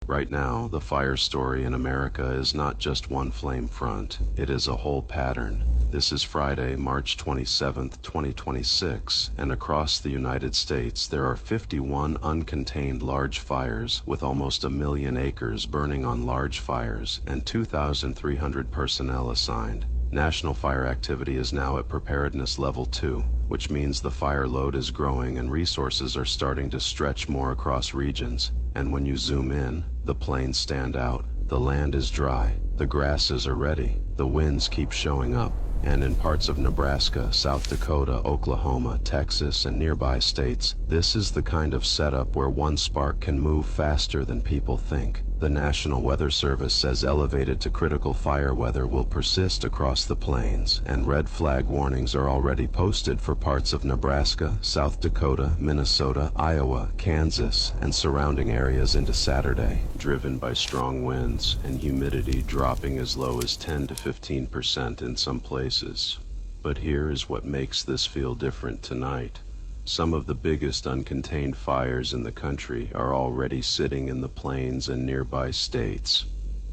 Right now, the fire story in America is not just one flame front, it is a whole pattern. This is Friday, March 27th, 2026, and across the United States there are 51 uncontained large fires with almost 1 million acres burning on large fires and 2,300 personnel assigned. National fire activity is now at preparedness level 2, which means the fire load is growing and resources are starting to stretch more across regions. And when you zoom in, the plains stand out, the land is dry, the grasses are ready, the winds keep showing up. And in parts of Nebraska, South Dakota, Oklahoma, Texas, and nearby states, this is the kind of setup where one spark can move faster than people think. The National Weather Service says elevated to critical fire weather will persist across the plains, and red flag warnings are already posted for parts of Nebraska, South Dakota, Minnesota, Iowa, Kansas, and surrounding areas into Saturday, driven by strong winds and humidity dropping as low as 10 to 15% in some places. But here is what makes this feel different tonight. Some of the biggest uncontained fires in the country are already sitting in the plains and nearby states.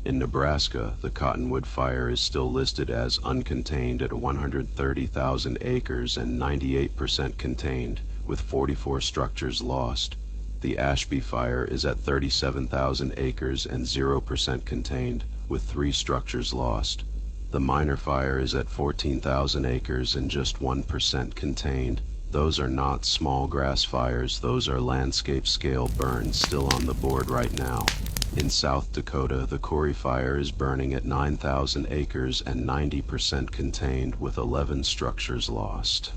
In Nebraska, the Cottonwood Fire is still listed as uncontained at 130,000 acres and 98% contained, with 44 structures lost. The Ashby Fire is at 37,000 acres and 0% contained, with 3 structures lost. The Minor Fire is at 14,000 acres and just 1% contained. Those are not small grass fires, those are landscape scale burns still on the board right now. In South Dakota, the Corey Fire is burning at 9,000 acres and 90% contained, with 11 structures lost.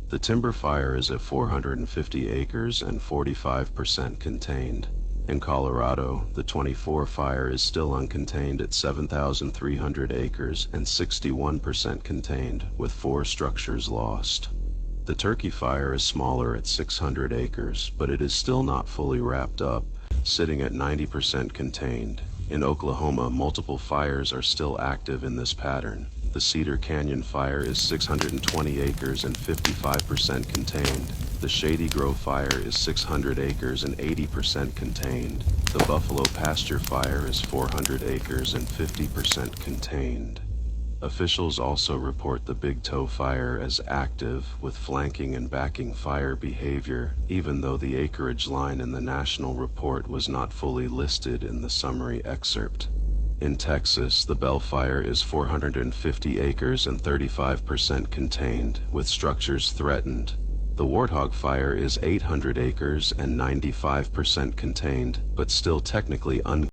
The Timber Fire is at 450 acres and 45% contained. In Colorado, the 24 Fire is still uncontained at 7,300 acres and 61% contained, with 4 structures lost. The Turkey Fire is smaller at 600 acres, but it is still not fully wrapped up, sitting at 90% contained. In Oklahoma, multiple fires are still active in this pattern. The Cedar Canyon Fire is 620 acres and 55% contained. The Shady Grove Fire is 600 acres and 80% contained. The Buffalo Pasture Fire is 400 acres and 50% contained. Officials also report the Big Toe Fire as active, with flanking and backing fire behavior, even though the acreage line in the national report was not fully listed in the summary excerpt. In Texas, the Bell Fire is 450 acres and 35% contained, with structures threatened. The Warthog Fire is 800 acres and 95% contained, but still technically uncontained.